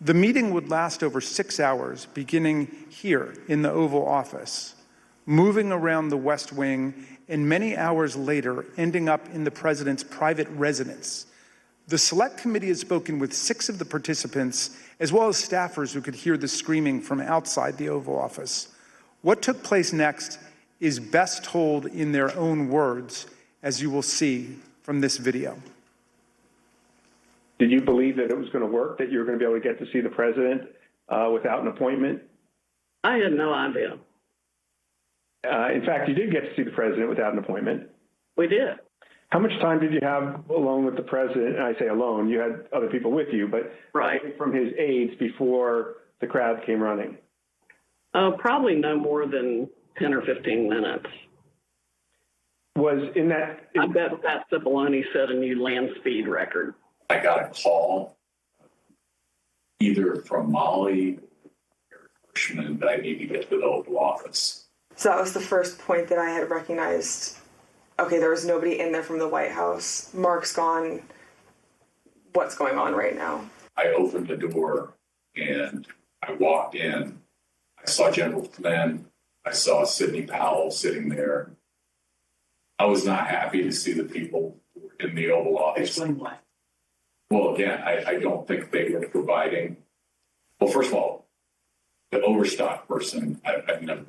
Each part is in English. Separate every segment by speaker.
Speaker 1: The meeting would last over 6 hours, beginning here in the Oval Office, moving around the West Wing, and many hours later, ending up in the president's private residence. The Select Committee has spoken with 6 of the participants, as well as staffers who could hear the screaming from outside the Oval Office. What took place next is best told in their own words, as you will see from this video.
Speaker 2: Did you believe that it was going to work, that you were going to be able to get to see the president without an appointment?
Speaker 3: I had no idea.
Speaker 2: In fact, you did get to see the president without an appointment.
Speaker 3: We did.
Speaker 2: How much time did you have alone with the president? And I say alone, you had other people with you, but
Speaker 3: right
Speaker 2: from his aides before the crowd came running?
Speaker 3: Probably no more than 10 or 15 minutes.
Speaker 2: Was in that...
Speaker 3: I bet Pat Cippolone set a new land speed record.
Speaker 4: I got a call either from Molly or Hirschman that I need to get to the Oval Office.
Speaker 5: So that was the first point that I had recognized. Okay, there was nobody in there from the White House. Mark's gone. What's going on right now?
Speaker 4: I opened the door and I walked in. I saw General Flynn. I saw Sidney Powell sitting there. I was not happy to see the people in the Oval Office.
Speaker 6: Explain why.
Speaker 4: Well, again, I don't think they were providing. Well, first of all, the overstock person, I've never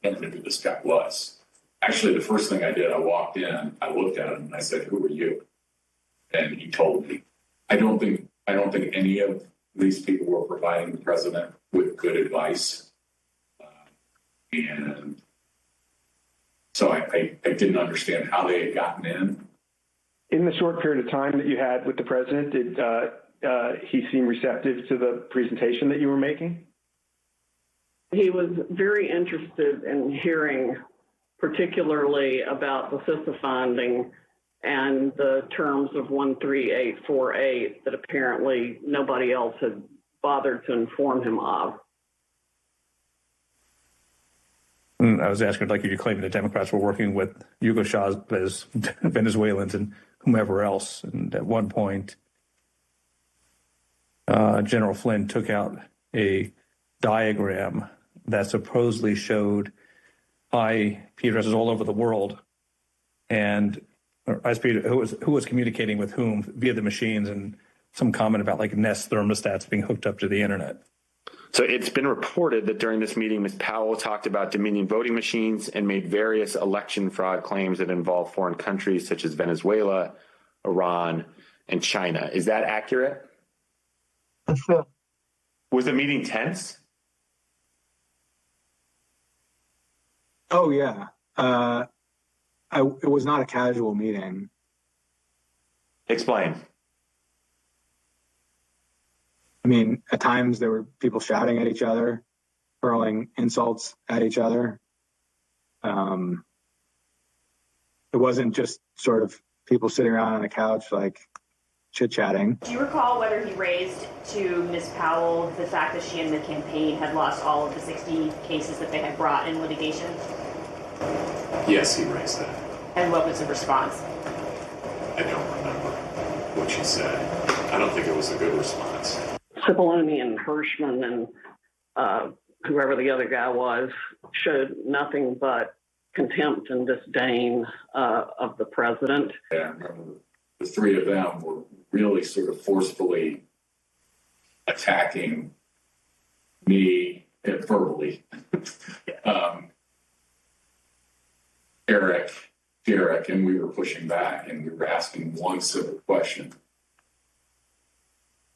Speaker 4: knew who this guy was. Actually, the first thing I did, I walked in, I looked at him, and I said, "Who are you?" And he told me. I don't think any of these people were providing the president with good advice, and so I didn't understand how they had gotten in.
Speaker 2: In the short period of time that you had with the president, did he seem receptive to the presentation that you were making?
Speaker 3: He was very interested in hearing particularly about the CISA finding and the terms of 13848 that apparently nobody else had bothered to inform him of.
Speaker 7: I was asking, like, you claiming the Democrats were working with Yugoslavs, Venezuelans, and whomever else. And at one point, General Flynn took out a diagram that supposedly showed IP addresses all over the world, and who was communicating with whom via the machines, and some comment about like Nest thermostats being hooked up to the internet.
Speaker 8: So it's been reported that during this meeting, Ms. Powell talked about Dominion voting machines and made various election fraud claims that involve foreign countries such as Venezuela, Iran, and China. Is that accurate?
Speaker 6: That's true.
Speaker 8: Was the meeting tense?
Speaker 9: Oh, yeah. It was not a casual meeting.
Speaker 8: Explain.
Speaker 9: I mean, at times there were people shouting at each other, hurling insults at each other. It wasn't just sort of people sitting around on a couch, like, chit-chatting.
Speaker 10: Do you recall whether he raised to Ms. Powell the fact that she and the campaign had lost all of the 60 cases that they had brought in litigation?
Speaker 4: Yes, he raised that.
Speaker 10: And what was the response?
Speaker 4: I don't remember what she said. I don't think it was a good response.
Speaker 3: Cippolone and Hirschman and whoever the other guy was showed nothing but contempt and disdain of the president.
Speaker 4: Yeah, I remember the three of them were really sort of forcefully attacking me verbally. Derek, and we were pushing back, and we were asking one simple question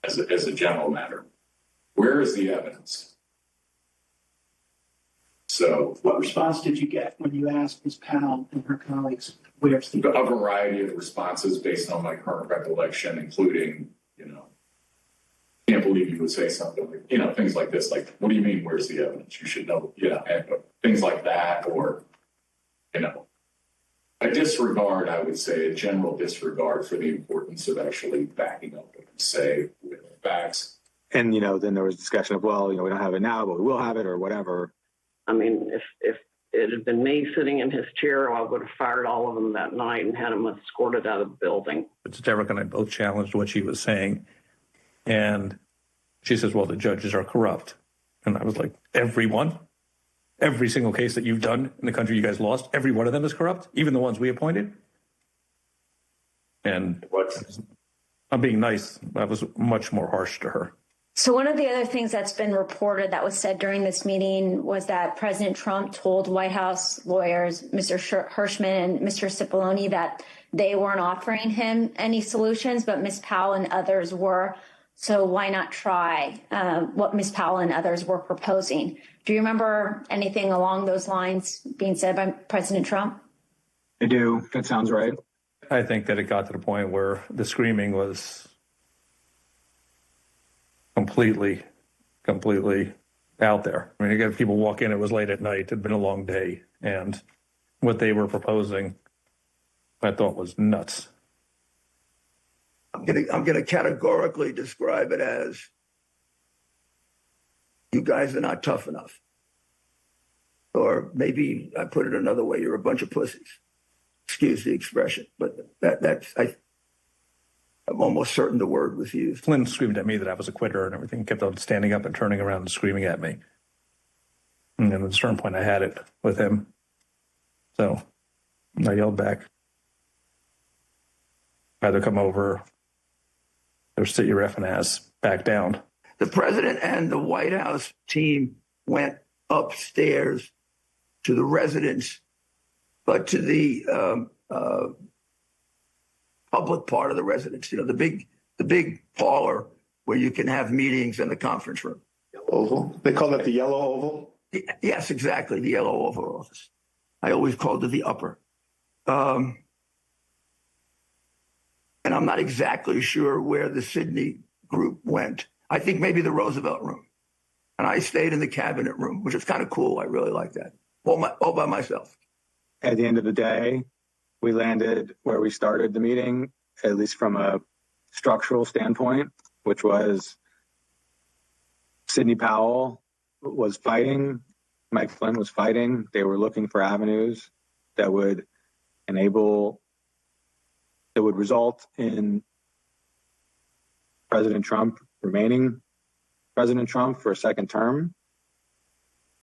Speaker 4: as a general matter. Where is the evidence? So,
Speaker 6: what response did you get when you asked Ms. Powell and her colleagues, where's the evidence?
Speaker 4: A variety of responses based on my current recollection, including, can't believe you would say something like, things like this, like, what do you mean, where's the evidence? You should know, and things like that, or, a disregard, I would say, a general disregard for the importance of actually backing up what you say with facts.
Speaker 9: And, then there was discussion of, well, we don't have it now, but we will have it or whatever.
Speaker 3: I mean, if it had been me sitting in his chair, I would have fired all of them that night and had them escorted out of the building.
Speaker 7: But Derek and I both challenged what she was saying. And She says, well, the judges are corrupt. And I was like, everyone? Every single case that you've done in the country you guys lost, every one of them is corrupt, even the ones we appointed? And I'm being nice. I was much more harsh to her.
Speaker 11: So one of the other things that's been reported that was said during this meeting was that President Trump told White House lawyers, Mr. Hirschman and Mr. Cippolone, that they weren't offering him any solutions, but Ms. Powell and others were. So why not try what Ms. Powell and others were proposing? Do you remember anything along those lines being said by President Trump?
Speaker 9: I do. That sounds right.
Speaker 7: I think that it got to the point where the screaming was completely out there. I mean, you got people walk in, it was late at night, it had been a long day, and what they were proposing, I thought was nuts.
Speaker 12: I'm gonna categorically describe it as, you guys are not tough enough. Or maybe I put it another way, you're a bunch of pussies. Excuse the expression, but I'm almost certain the word was used.
Speaker 7: Flynn screamed at me that I was a quitter and everything, kept on standing up and turning around and screaming at me. And then at a certain point I had it with him. So I yelled back. Either come over or sit your effing ass back down.
Speaker 12: The president and the White House team went upstairs to the residence, but to the public part of the residence, the big parlor where you can have meetings in the conference room.
Speaker 2: Oval. They call that the yellow oval?
Speaker 12: Yes, exactly, the yellow oval office. I always called it the upper. And I'm not exactly sure where the Sidney group went. I think maybe the Roosevelt room. And I stayed in the cabinet room, which is kind of cool. I really like that. All by myself.
Speaker 9: At the end of the day, we landed where we started the meeting, at least from a structural standpoint, which was Sidney Powell was fighting, Mike Flynn was fighting. They were looking for avenues that would result in President Trump remaining President Trump for a second term.